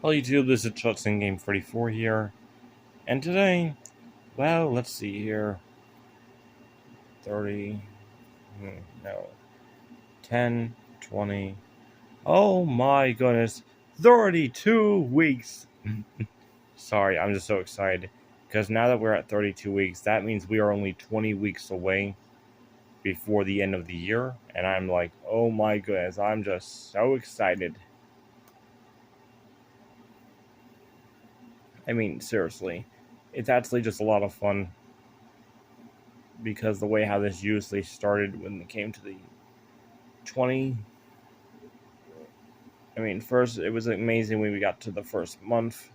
Hello YouTube, this is Chutsin Game 44 here, and today, well, let's see here, 30, no, 10, 20, oh my goodness, 32 weeks! Sorry, I'm just so excited, because now that we're at 32 weeks, that means we are only 20 weeks away before the end of the year, and I'm like, oh my goodness, I'm just so excited. I mean, seriously, it's actually just a lot of fun because the way how this usually started when it came to the 20. I mean, first it was amazing when we got to the first month,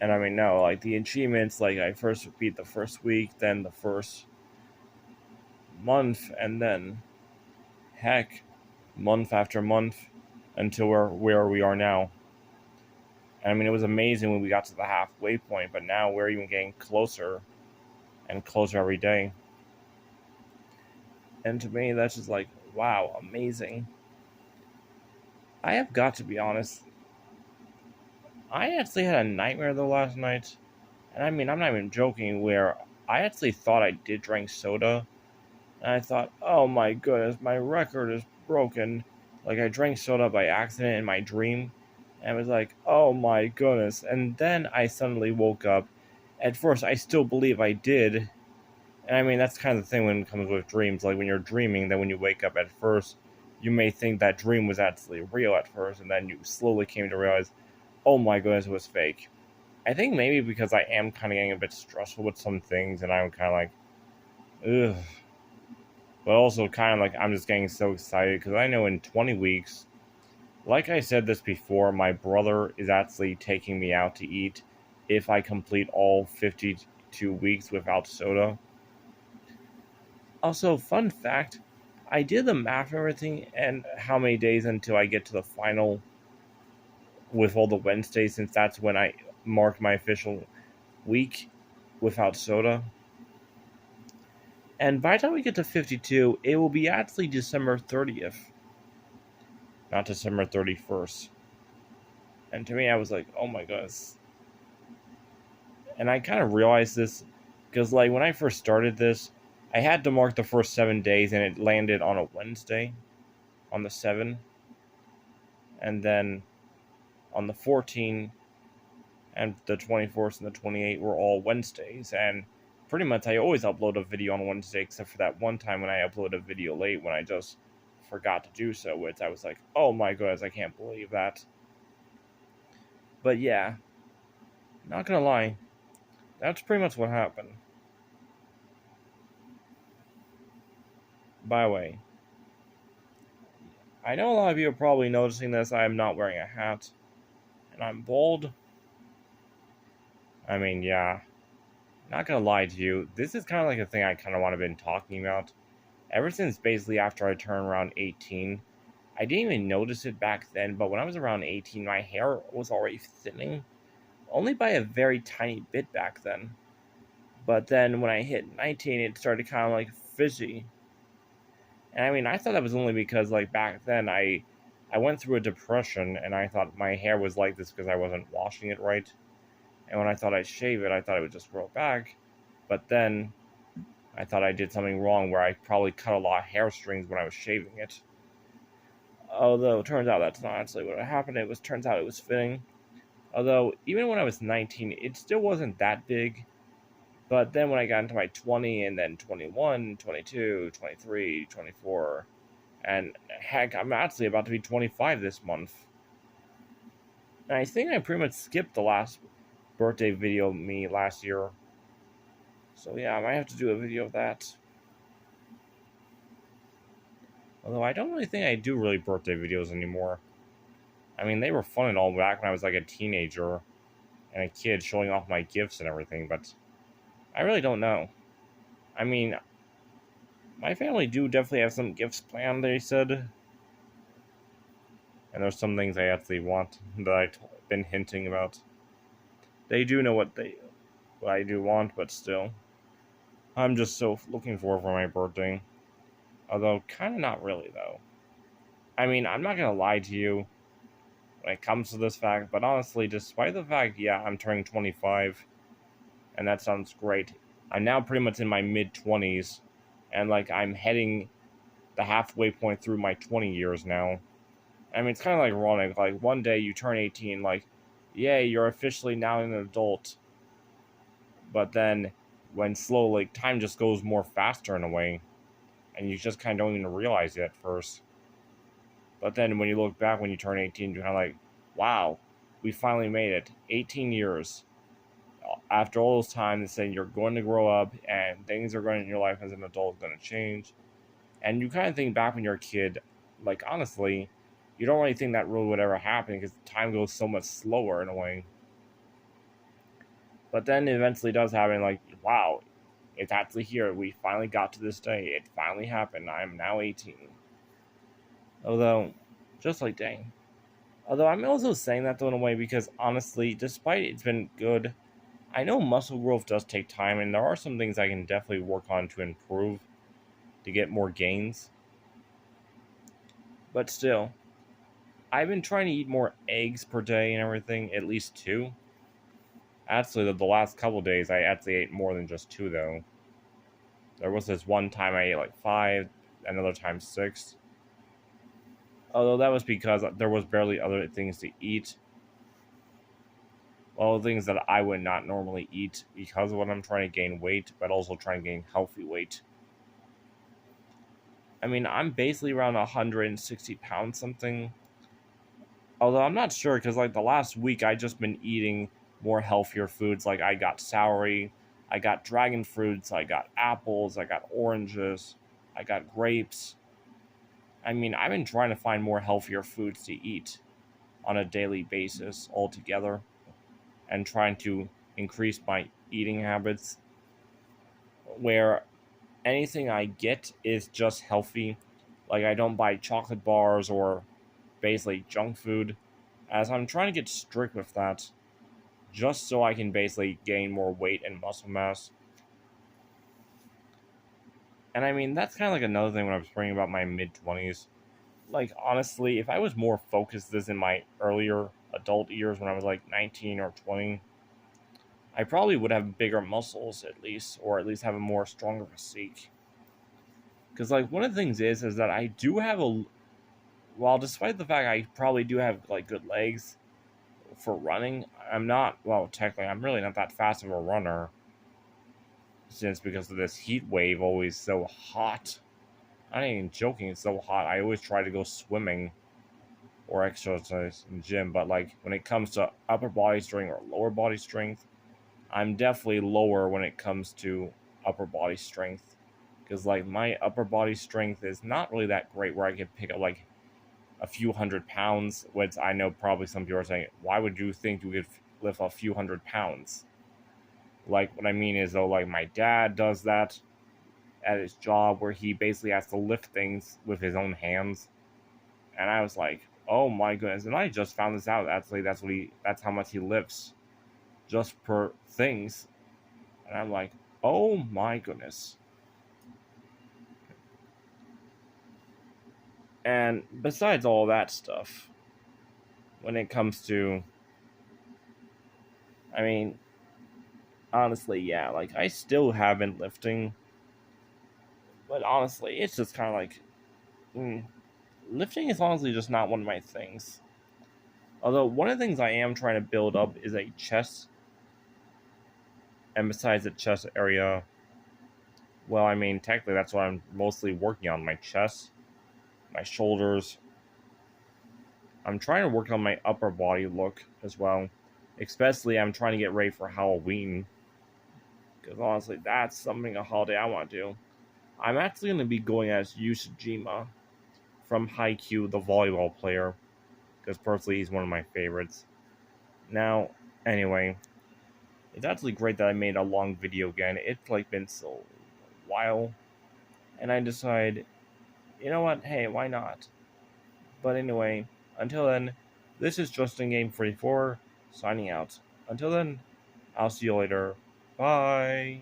and I mean, no, like the achievements, like I first beat the first week, then the first month, and then heck, month after month until where we are now. And I mean, it was amazing when we got to the halfway point, but now we're even getting closer and closer every day. And to me, that's just like, wow, amazing. I have got to be honest, I actually had a nightmare though last night. And I mean, I'm not even joking, where I actually thought I did drink soda. And I thought, oh my goodness, my record is broken. Like, I drank soda by accident in my dream. And I was like, oh my goodness. And then I suddenly woke up. At first, I still believe I did. And I mean, that's kind of the thing when it comes with dreams. Like, when you're dreaming, then when you wake up at first, you may think that dream was actually real at first. And then you slowly came to realize, oh my goodness, it was fake. I think maybe because I am kind of getting a bit stressful with some things, and I'm kind of like, ugh. But also kind of like I'm just getting so excited because I know in 20 weeks, like I said this before, my brother is actually taking me out to eat if I complete all 52 weeks without soda. Also, fun fact, I did the math and everything and how many days until I get to the final with all the Wednesdays, since that's when I mark my official week without soda. And by the time we get to 52, it will be actually December 30th, not December 31st. And to me, I was like, oh my goodness. And I kind of realized this because, like, when I first started this, I had to mark the first 7 days, and it landed on a Wednesday on the 7th. And then on the 14th and the 24th and the 28th were all Wednesdays. And pretty much I always upload a video on Wednesday, except for that one time when I uploaded a video late when I just forgot to do so, which I was like, oh my goodness, I can't believe that. But yeah, not gonna lie, that's pretty much what happened. By the way, I know a lot of you are probably noticing this. I am not wearing a hat, and I'm bald. I mean, yeah, not gonna lie to you, this is kind of like a thing I kind of want to been talking about ever since basically after I turned around 18. I didn't even notice it back then, but when I was around 18, my hair was already thinning, only by a very tiny bit back then. But then when I hit 19, it started kind of like fizzy. And I mean, I thought that was only because, like, back then I went through a depression, and I thought my hair was like this because I wasn't washing it right. And when I thought I'd shave it, I thought it would just grow back. But then I thought I did something wrong where I probably cut a lot of hair strings when I was shaving it. Although it turns out that's not actually what happened. Turns out it was fitting. Although even when I was 19, it still wasn't that big. But then when I got into my 20 and then 21, 22, 23, 24, and heck, I'm actually about to be 25 this month. And I think I pretty much skipped the last birthday video of me last year. So yeah, I might have to do a video of that. Although I don't really think I do really birthday videos anymore. I mean, they were fun and all back when I was like a teenager and a kid showing off my gifts and everything, but I really don't know. I mean, my family do definitely have some gifts planned, they said. And there's some things I actually want that I've been hinting about. They do know what I do want, but still. I'm just so looking forward for my birthday. Although, kind of not really, though. I mean, I'm not gonna lie to you. when it comes to this fact. But honestly, despite the fact, yeah, I'm turning 25, and that sounds great. I'm now pretty much in my mid-20s, and like I'm heading the halfway point through my 20 years now. I mean, it's kind of like ironic. Like one day you turn 18, like, yay, you're officially now an adult. But then, when slowly time just goes more faster in a way, and you just kind of don't even realize it at first. But then when you look back when you turn 18, you're kind of like, wow, we finally made it. 18 years. After all those time, saying you're going to grow up and things are going in your life as an adult going to change. And you kind of think back when you're a kid, like honestly, you don't really think that really would ever happen because time goes so much slower in a way. But then it eventually does happen, like, wow, it's actually here. We finally got to this day. It finally happened. I am now 18. Although, just like dang. Although I'm also saying that though in a way because honestly, despite it's been good, I know muscle growth does take time and there are some things I can definitely work on to improve to get more gains. But still, I've been trying to eat more eggs per day and everything, at least 2. Actually, the last couple days I actually ate more than just 2 though. There was this one time I ate like 5, another time 6. Although that was because there was barely other things to eat. Well, things that I would not normally eat because of what I'm trying to gain weight, but also trying to gain healthy weight. I mean, I'm basically around 160 pounds something. Although I'm not sure because like the last week I just been eating more healthier foods. Like I got celery, I got dragon fruits, I got apples, I got oranges, I got grapes. I mean, I've been trying to find more healthier foods to eat on a daily basis altogether and trying to increase my eating habits where anything I get is just healthy. Like I don't buy chocolate bars or basically junk food as I'm trying to get strict with that just so I can basically gain more weight and muscle mass. And I mean, that's kind of like another thing when I was bringing about my mid 20s. Like, honestly, if I was more focused this in my earlier adult years when I was like 19 or 20, I probably would have bigger muscles at least, or at least have a more stronger physique. Because, like, one of the things is that I do have while despite the fact I probably do have, like, good legs for running, I'm not, well, technically, I'm really not that fast of a runner. Since because of this heat wave always so hot. I'm not even joking, it's so hot. I always try to go swimming or exercise in the gym, but like when it comes to upper body strength or lower body strength, I'm definitely lower when it comes to upper body strength. Because like my upper body strength is not really that great where I can pick up like a few hundred pounds, which I know probably some people are saying, why would you think you could lift a few hundred pounds? Like, what I mean is, though, like, my dad does that at his job where he basically has to lift things with his own hands. And I was like, oh my goodness. And I just found this out. Actually, that's how much he lifts just per things. And I'm like, oh my goodness. And besides all that stuff, when it comes to, I mean, honestly, yeah, like, I still have been lifting. But honestly, it's just kind of like, lifting is honestly just not one of my things. Although, one of the things I am trying to build up is a chest. And besides the chest area, well, I mean, technically that's what I'm mostly working on. My chest, my shoulders. I'm trying to work on my upper body look as well. Especially, I'm trying to get ready for Halloween. Because honestly, that's something, a holiday I want to do. I'm actually going to be going as Yusujima from Haikyuu, the volleyball player. Because personally, he's one of my favorites. Now, anyway, it's actually great that I made a long video again. It's like been so while. And I decide, you know what, hey, why not? But anyway, until then, this is Justin Game 44, signing out. Until then, I'll see you later. Bye!